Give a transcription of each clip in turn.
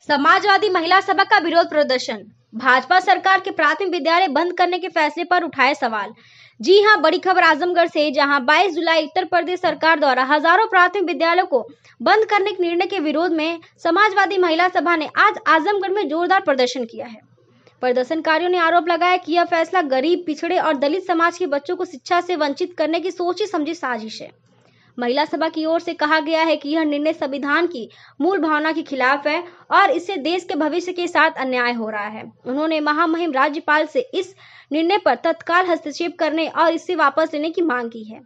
समाजवादी महिला सभा का विरोध प्रदर्शन। भाजपा सरकार के प्राथमिक विद्यालय बंद करने के फैसले पर उठाए सवाल। जी हां, बड़ी खबर आजमगढ़ से, जहां 22 जुलाई उत्तर प्रदेश सरकार द्वारा हजारों प्राथमिक विद्यालयों को बंद करने के निर्णय के विरोध में समाजवादी महिला सभा ने आज आजमगढ़ में जोरदार प्रदर्शन किया है। प्रदर्शनकारियों ने आरोप लगाया कि यह फैसला गरीब, पिछड़े और दलित समाज के बच्चों को शिक्षा से वंचित करने की सोची समझी साजिश है। महिला सभा की ओर से कहा गया है कि यह निर्णय संविधान की मूल भावना के खिलाफ है और इससे देश के भविष्य के साथ अन्याय हो रहा है। उन्होंने महामहिम राज्यपाल से इस निर्णय पर तत्काल हस्तक्षेप करने और इसे वापस लेने की मांग की है।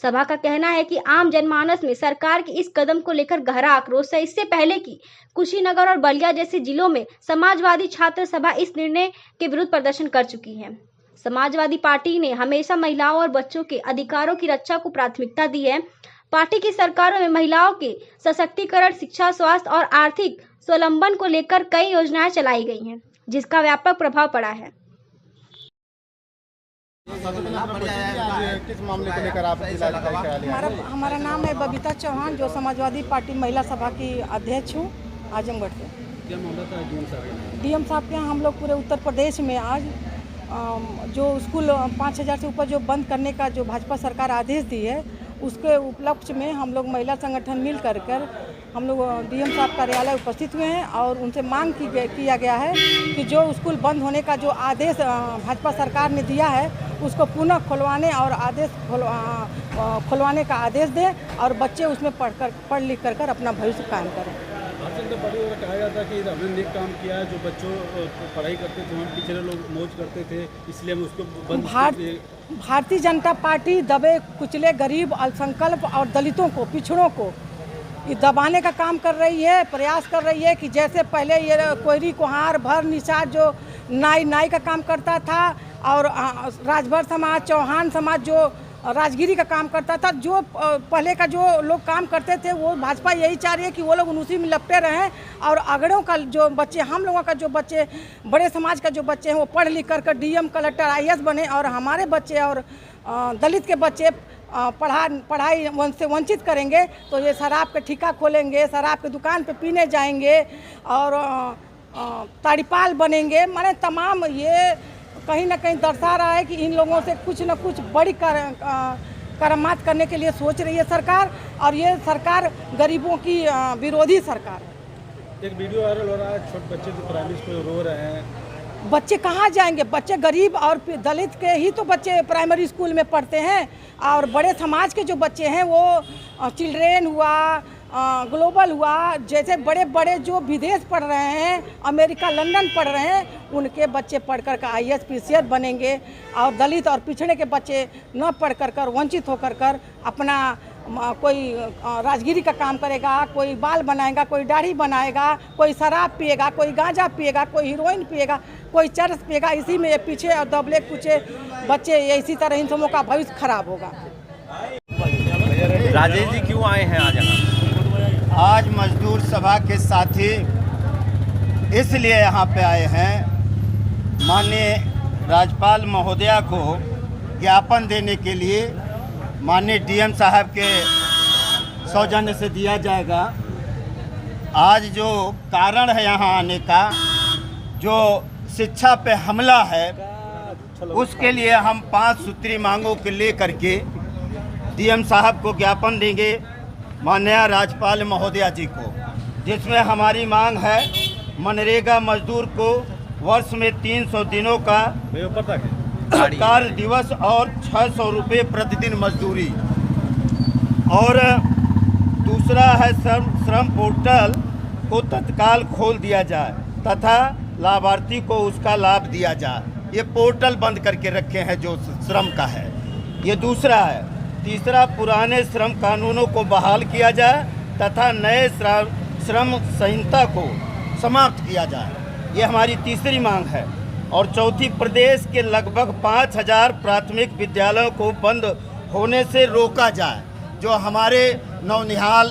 सभा का कहना है कि आम जनमानस में सरकार के इस कदम को लेकर गहरा आक्रोश है। इससे पहले कि कुशीनगर और बलिया जैसे जिलों में समाजवादी छात्र सभा इस निर्णय के विरुद्ध प्रदर्शन कर चुकी है। समाजवादी पार्टी ने हमेशा महिलाओं और बच्चों के अधिकारों की रक्षा को प्राथमिकता दी है। पार्टी की सरकारों में महिलाओं के सशक्तिकरण, शिक्षा, स्वास्थ्य और आर्थिक स्वावलंबन को लेकर कई योजनाएं चलाई गई हैं, जिसका व्यापक प्रभाव पड़ा है। किस मामले को लेकर आप हमारा नाम है बबीता चौहान, जो समाजवादी पार्टी महिला सभा की अध्यक्ष हूँ आजमगढ़ से। क्या मामला था डीएम साहब के यहाँ हम लोग पूरे उत्तर प्रदेश में आज जो स्कूल 5000 से ऊपर जो बंद करने का जो भाजपा सरकार आदेश दी है, उसके उपलक्ष्य में हम लोग महिला संगठन मिल कर हम लोग डीएम साहब कार्यालय उपस्थित हुए हैं और उनसे मांग किया गया है कि जो स्कूल बंद होने का जो आदेश भाजपा सरकार ने दिया है, उसको पुनः खुलवाने और खुलवाने का आदेश दें और बच्चे उसमें पढ़ लिख कर अपना भविष्य कायम करें। कहा जाता कि हमने नेक काम किया है, जो बच्चों पढ़ाई करते थे, हम पिछड़े लोग मौज करते थे, इसलिए हम उसको बंद। भारतीय जनता पार्टी दबे कुचले गरीब, अल्पसंख्यक और दलितों को, पिछड़ों को ये दबाने का काम कर रही है, प्रयास कर रही है कि जैसे पहले ये कोयरी, कुहार, भर, निषाद जो नाई का काम करता था और राजभर समाज, चौहान समाज जो राजगिरी का काम करता था, जो पहले का जो लोग काम करते थे, वो भाजपा यही चाह रही है कि वो लोग उसी में लपटे रहें और अगड़ों का जो बच्चे, हम लोगों का जो बच्चे, बड़े समाज का जो बच्चे हैं, वो पढ़ लिख कर डीएम, कलेक्टर, आईएएस बने और हमारे बच्चे और दलित के बच्चे पढ़ाई से वंचित करेंगे तो ये शराब के ठेका खोलेंगे, शराब के दुकान पे पीने जाएंगे और ताड़ीपाल बनेंगे। माने तमाम ये कहीं ना कहीं दर्शा रहा है कि इन लोगों से कुछ न कुछ बड़ी करामात करने के लिए सोच रही है सरकार और ये सरकार गरीबों की विरोधी सरकार है। एक वीडियो वायरल हो रहा है, छोटे बच्चे तो प्राइमरी स्कूल रो रहे हैं। बच्चे कहाँ जाएंगे? बच्चे गरीब और दलित के ही तो बच्चे प्राइमरी स्कूल में पढ़ते हैं और बड़े समाज के जो बच्चे हैं वो चिल्ड्रेन हुआ, ग्लोबल हुआ, जैसे बड़े बड़े जो विदेश पढ़ रहे हैं, अमेरिका, लंदन पढ़ रहे हैं, उनके बच्चे पढ़ कर आईएएस, पीसीएस बनेंगे और दलित और पिछड़े के बच्चे न पढ़ कर वंचित होकर अपना कोई राजगिरी का काम करेगा, कोई बाल बनाएगा, कोई दाढ़ी बनाएगा, कोई शराब पिएगा, कोई गांजा पिएगा, कोई हीरोइन पिएगा, कोई चरस पिएगा। इसी में ये पीछे और दबले कुचे बच्चे, इसी तरह इन सबों का भविष्य खराब होगा। राजेश जी क्यों आए हैं आज यहाँ? आज मजदूर सभा के साथी इसलिए यहाँ पे आए हैं, माननीय राज्यपाल महोदया को ज्ञापन देने के लिए। माननीय डीएम साहब के सौजन्य से दिया जाएगा। आज जो कारण है यहाँ आने का, जो शिक्षा पे हमला है, उसके लिए हम 5 सूत्री मांगों के ले करके डीएम साहब को ज्ञापन देंगे, माननीय राज्यपाल महोदया जी को, जिसमें हमारी मांग है मनरेगा मजदूर को वर्ष में 300 दिनों का कार्य दिवस और 600 रुपये प्रतिदिन मजदूरी, और दूसरा है श्रम पोर्टल को तत्काल खोल दिया जाए तथा लाभार्थी को उसका लाभ दिया जाए। ये पोर्टल बंद करके रखे हैं जो श्रम का है, ये दूसरा है। तीसरा, पुराने श्रम कानूनों को बहाल किया जाए तथा नए श्रम संहिता को समाप्त किया जाए, ये हमारी तीसरी मांग है। और चौथी, प्रदेश के लगभग 5000 प्राथमिक विद्यालयों को बंद होने से रोका जाए। जो हमारे नौनिहाल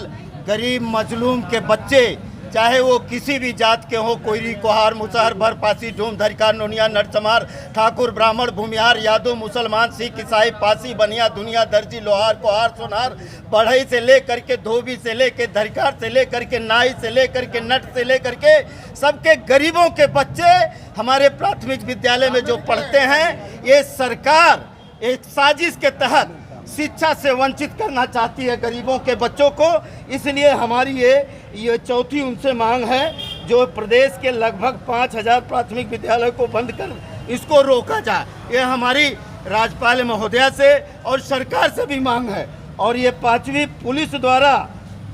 गरीब मजलूम के बच्चे चाहे वो किसी भी जात के हो, कोयरी, कोहार, मुसहर, भर, पासी, ढूम, धरिकार, नोनिया, नरसमार, ठाकुर, ब्राह्मण, भूमिहार, यादव, मुसलमान, सिख, ईसाई, पासी, बनिया, दुनिया, दर्जी, लोहार, कोहार, सोनार, बढ़ई से लेकर के धोबी से लेकर धरिकार से लेकर के नाई से लेकर के नट से लेकर के सबके गरीबों के बच्चे हमारे प्राथमिक विद्यालय में जो पढ़ते हैं, ये सरकार एक साजिश के तहत शिक्षा से वंचित करना चाहती है गरीबों के बच्चों को। इसलिए हमारी ये चौथी उनसे मांग है जो प्रदेश के लगभग 5000 प्राथमिक विद्यालय को बंद कर इसको रोका जाए। ये हमारी राज्यपाल महोदया से और सरकार से भी मांग है। और ये 5वीं पुलिस द्वारा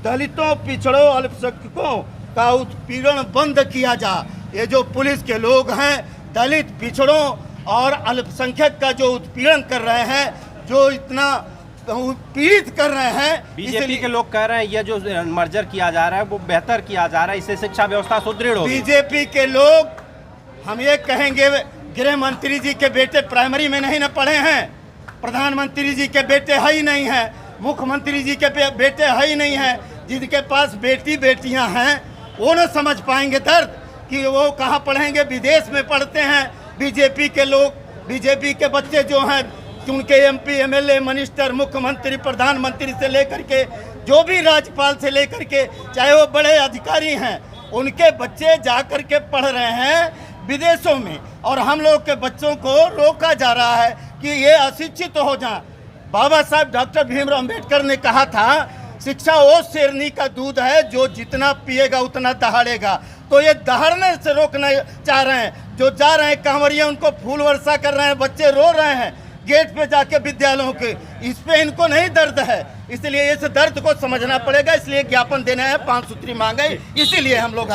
दलितों, पिछड़ों, अल्पसंख्यकों का उत्पीड़न बंद किया जाए। ये जो पुलिस के लोग हैं दलित, पिछड़ों और अल्पसंख्यक का जो उत्पीड़न कर रहे हैं, जो इतना पीड़ित कर रहे हैं, बीजेपी के लोग कह रहे हैं ये जो मर्जर किया जा रहा है वो बेहतर किया जा रहा है, इससे शिक्षा व्यवस्था सुदृढ़ होगी। बीजेपी के लोग हम ये कहेंगे, गृह मंत्री जी के बेटे प्राइमरी में नहीं न पढ़े हैं, प्रधानमंत्री जी के बेटे है ही नहीं है, मुख्यमंत्री जी के बेटे है ही नहीं है, जिनके पास बेटी बेटियां हैं वो न समझ पाएंगे दर्द कि वो कहाँ पढ़ेंगे, विदेश में पढ़ते हैं। बीजेपी के लोग, बीजेपी के बच्चे जो हैं उनके एमपी, एमएलए, मिनिस्टर, मुख्यमंत्री, प्रधानमंत्री से लेकर के जो भी राज्यपाल से लेकर के चाहे वो बड़े अधिकारी हैं, उनके बच्चे जा कर के पढ़ रहे हैं विदेशों में, और हम लोग के बच्चों को रोका जा रहा है कि ये अशिक्षित हो जाएं। बाबा साहब डॉक्टर भीमराव अम्बेडकर ने कहा था शिक्षा वो शेरनी का दूध है जो जितना पिएगा उतना दहाड़ेगा। तो ये दहाड़ने से रोकना चाह रहे हैं। जो जा रहे हैं कांवरिया उनको फूल वर्षा कर रहे हैं, बच्चे रो रहे हैं गेट पे जाके विद्यालयों के, इस पे इनको नहीं दर्द है। इसलिए इस दर्द को समझना पड़ेगा। इसलिए ज्ञापन देना है, 5 सूत्री मांगे, इसीलिए हम लोग